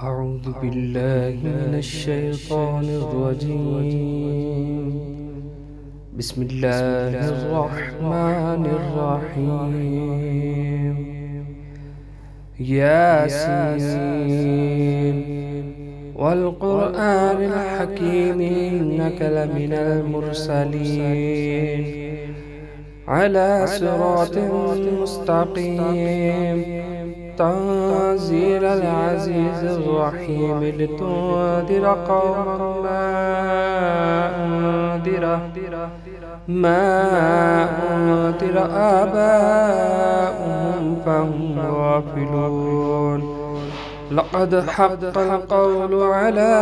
أعوذ بالله من الشيطان الرجيم. بسم الله الرحمن الرحيم. ياسين والقرآن الحكيم إنك لمن المرسلين على صراط مستقيم تنزيل العزيز الرحيم لتنذر قوما ما أنذر آباؤهم فهم غافلون. لقد حق القول على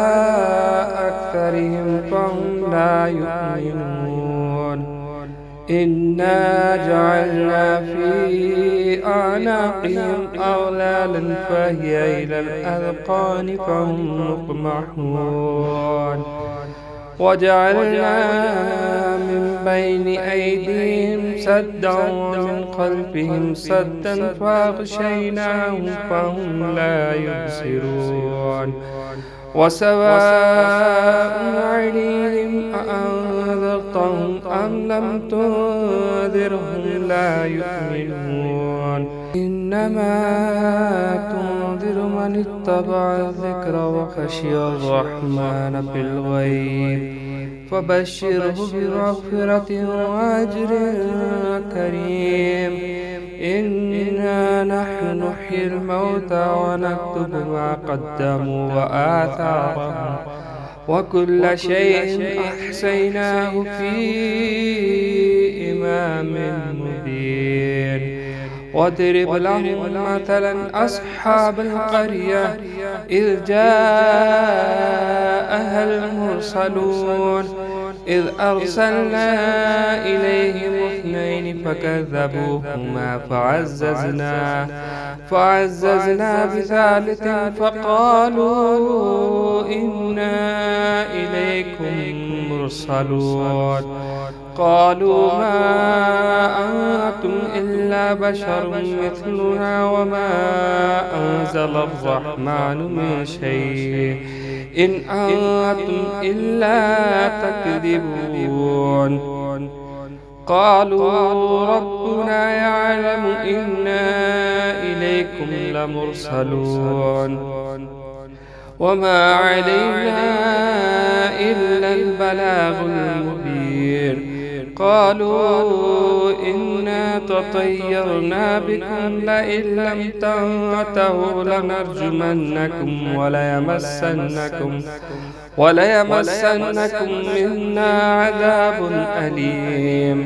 أكثرهم فهم لا يؤمنون. إنا جعلنا في أعناقهم أغلالا فهي إلى الأذقان فهم مقمحون. وجعلنا من بين أيديهم سدا ومن خلفهم سدا فأغشيناهم فهم لا يبصرون. وسواء عليهم أأنذرتهم أم لم تنذرهم لا يؤمنون. إنما تنذر من اتبع الذكر وخشي الرحمن بالغيب فبشره بمغفرة وأجر كريم. إنا نحن نحيي الموتى ونكتب ما قدموا وآثارهم وكل شيء أحصيناه في إمام مبين. واضرب لهم مثلا أصحاب القرية إذ جاءها المرسلون إذ أرسلنا إليهم اثنين فكذبوهما فعززنا بثالث فقالوا إنا إليكم مرسلون. قالوا ما أنتم إلا بشر مثلنا وما أنزل الرحمن من شيء إن أنتم إلا تكذبون. قالوا ربنا يعلم إنا إليكم لمرسلون وما علينا إلا البلاغ المبين. قالوا إنا تطيرنا بكم لئن لم تنتهوا لنرجمنكم وليمسنكم منا عذاب أليم.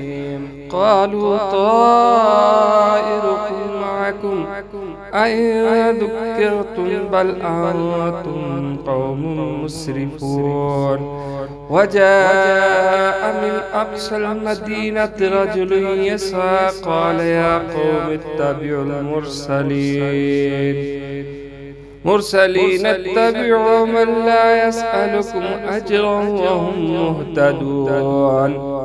قالوا طائركم معكم أئن ذكرتم بل أنتم قوم مسرفون. وجاء من أقصى المدينة رجل يسعى قال يا قوم اتبعوا المرسلين اتبعوا من لا يسألكم أجرا وهم مهتدون.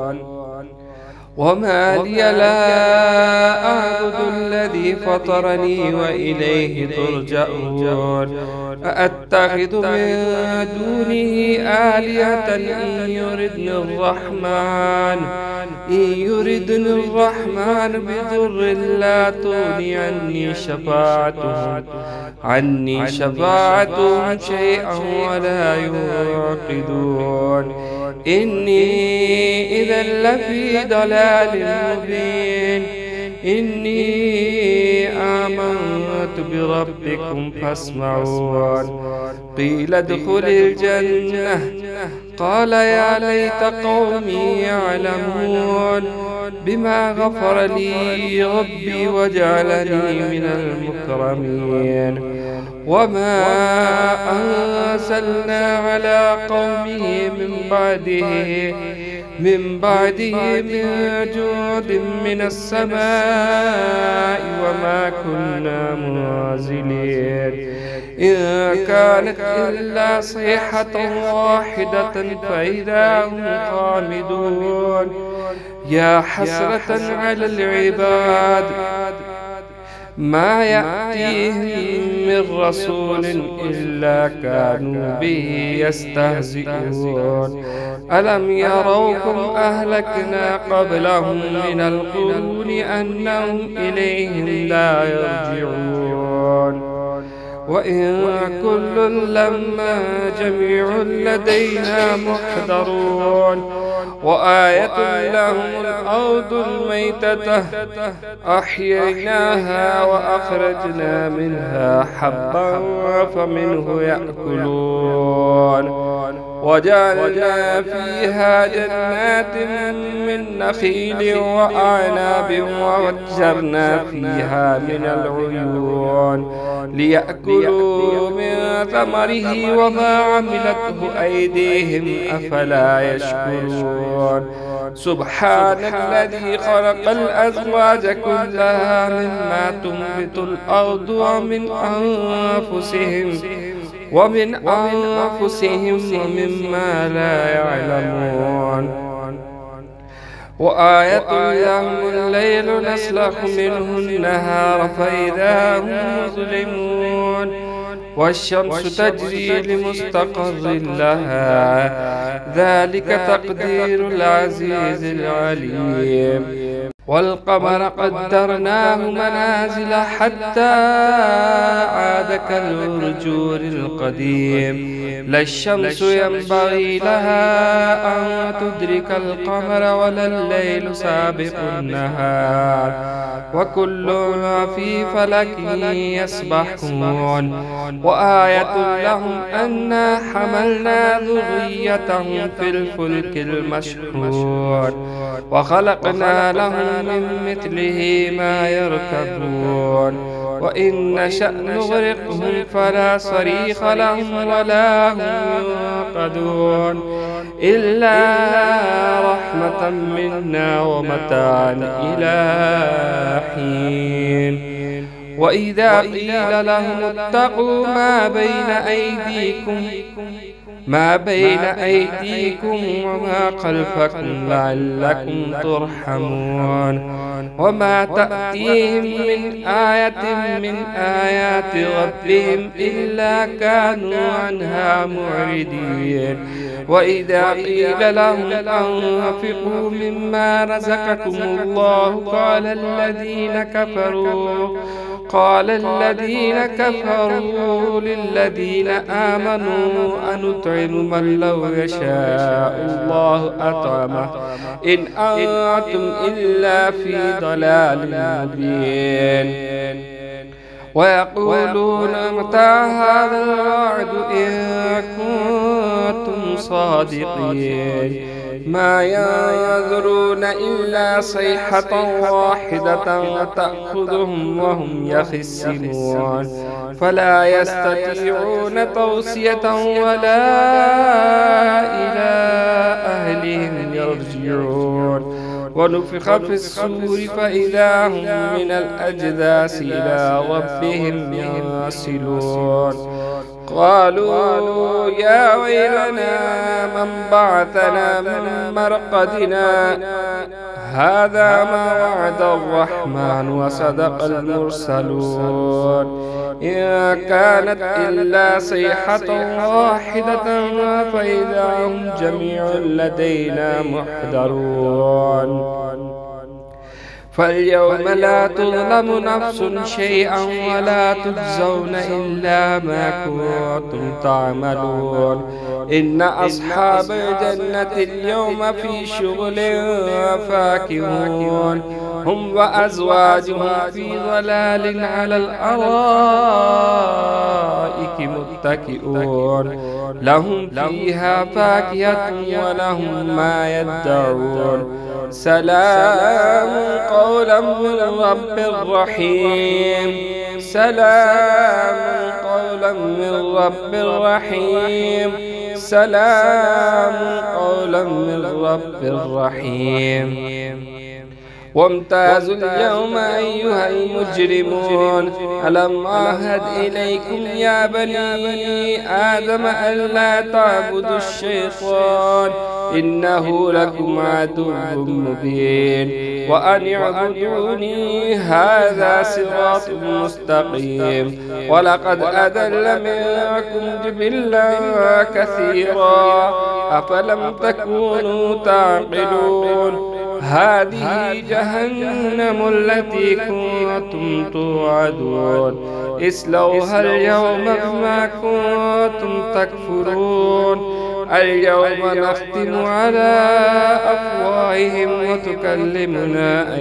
وما لي لا أعبد الذي فطرني وإليه ترجعون. أأتخذ من دونه آلهة إن يردن الرحمن بضر لا تغني عني شفاعتهم شيئا ولا يعقدون. إني إذا لفي ضلال مبين. إني آمنت بربكم فاسمعون. قيل ادخل الجنة قال يا ليت قومي يعلمون بما غفر لي ربي وجعلني من المكرمين. وما أرسلنا على قومه من بعده من جود من السماء وما كنا منزلين. إن كانت إلا صيحة واحدة فإذا هم خامدون. يا حسرة على العباد ما يأتيهم من رسول إلا كانوا به يستهزئون ألم يروكم أهلكنا قبلهم من القرون أنهم إليهم لا يرجعون وإن كل لما جميع لدينا محضرون وآية لهم الأرض الميتة أحييناها وأخرجنا منها حبا فمنه يأكلون وجعلنا فيها جنات من نخيل وأعناب وفجرنا فيها من العيون ليأكلوا من ثمره وما عملته أيديهم أفلا يشكرون سبحان الذي خلق الأزواج كلها مما تنبت الأرض ومن أنفسهم ومما لا يعلمون وآية لهم الليل نسلخ منه النهار فإذا هم مظلمون والشمس تجري لمستقر لها ذلك تقدير العزيز العليم والقمر قدرناه منازل حتى عاد كالعرجون القديم لا الشمس ينبغي لها أن تدرك القمر ولا الليل سابق النهار وكل في فلك يسبحون وآية لهم أنا حملنا ذريتهم في الفلك المشحون وخلقنا لهم من مثله ما يركبون وإن نشأ نغرقهم فلا صريخ لهم ولا هم ينقذون إلا رحمة منا ومتاعا إلى حين وإذا قيل لهم اتقوا ما بين أيديكم وما خلفكم لعلكم ترحمون وما تأتيهم من آية من آيات ربهم إلا كانوا عنها معرضين وإذا قيل لهم أنفقوا مما رزقكم الله قال الذين كفروا للذين آمنوا أنطعم من لو يشاء الله أطعمه إن أنتم إلا في ضلال مبين ويقولون متى هذا الوعد إن كنتم صادقين ما ينظرون إلا صيحة واحدة تأخذهم وهم يخصمون فلا يستطيعون توصية ولا إلى أهلهم يرجعون ونفخ في الصور فإذا هم من الأجداث إلى ربهم ينسلون قالوا يا ويلنا من بعثنا من مرقدنا هذا ما وعد الرحمن وصدق المرسلون إن كانت إلا صيحة واحدة فإذا هم جميع لدينا محضرون فاليوم لا تظلم نفس شيئا ولا تجزون إلا ما كنتم تعملون إن أصحاب الجنة اليوم في شغل فاكهون هم وأزواجهم في ظلال على الأرائك متكئون لهم فيها فاكهة ولهم ما يدعون سلام قولا من رب رحيم سلام قولا من رب رحيم سلام قولا من رب رحيم وامتازوا اليوم أيها المجرمون ألم أعهد إليكم يا بني آدم ألا تعبدوا الشيطان إنه لكم عدو مبين وأن اعبدوني هذا صراط مستقيم ولقد أضل منكم جبلا كثيرا أفلم تكونوا تعقلون هذه جهنم التي كنتم توعدون اصلوها اليوم بما كنتم تكفرون اليوم نختم على أفواههم وتكلمنا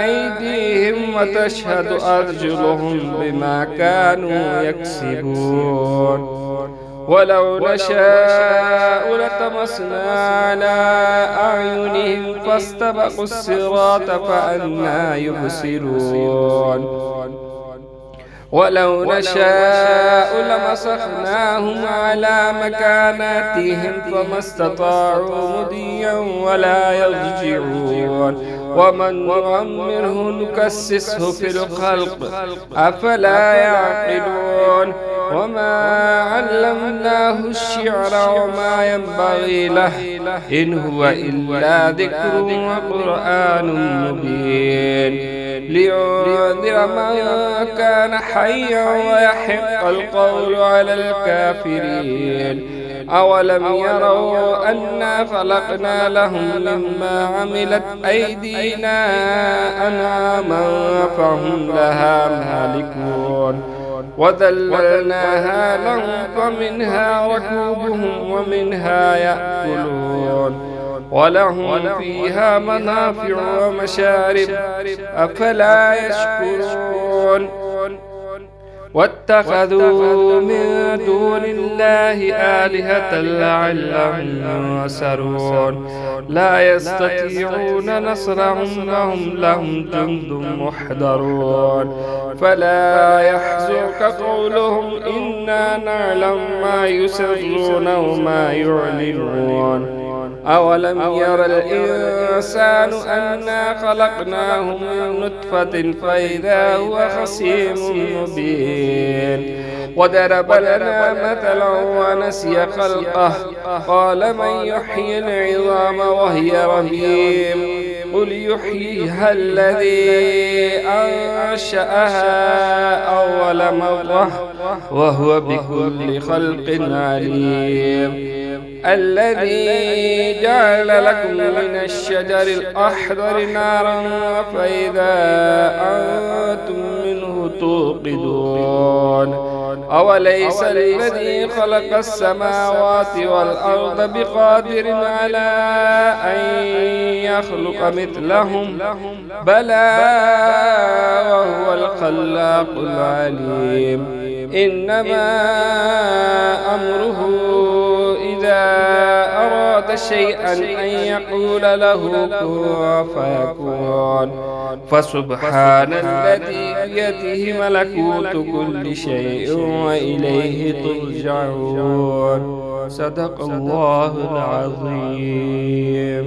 أيديهم وتشهد أرجلهم بما كانوا يكسبون ولو نشاء لطمسنا على أعينهم فاستبقوا الصراط فأنى يبصرون ولو نشاء لمسخناهم على مكاناتهم فما استطاعوا مضيا ولا يرجعون ومن نعمره نكسسه في الخلق أفلا يعقلون وما علمناه الشعر وما ينبغي له إن هو إلا ذكر وقرآن مبين لينذر من كان حيا ويحق القول على الكافرين أولم يروا أنا خلقنا لهم مما عملت أيدينا أنعاما فهم لها مالكون وذللناها لهم فمنها ركوبهم ومنها يأكلون ولهم فيها منافع ومشارب أفلا يشكرون واتخذوا من دون الله آلهة لعلهم ينصرون لا يستطيعون نصرهم لهم جند محضرون فلا يحزنك قولهم إنا نعلم ما يسرون وما يعلنون أولم ير الإنسان أنا خلقناه من نطفة فإذا هو خصيم مبين وضرب لنا مثلا ونسي خلقه قال من يحيي العظام وهي رميم قل يحييها الذي أنشأها أول مرة وهو بكل خلق عليم الذي جعل لكم من الشجر الأخضر نارا فإذا أنتم منه توقدون أوليس الذي خلق السماوات والأرض بقادر على أن يخلق مثلهم بلى وهو الخلاق العليم إنما أمره إذا أراد شيئا أن يقول له كن فيكون فسبحان الذي بيده ملكوت كل شيء وإليه ترجعون صدق الله العظيم.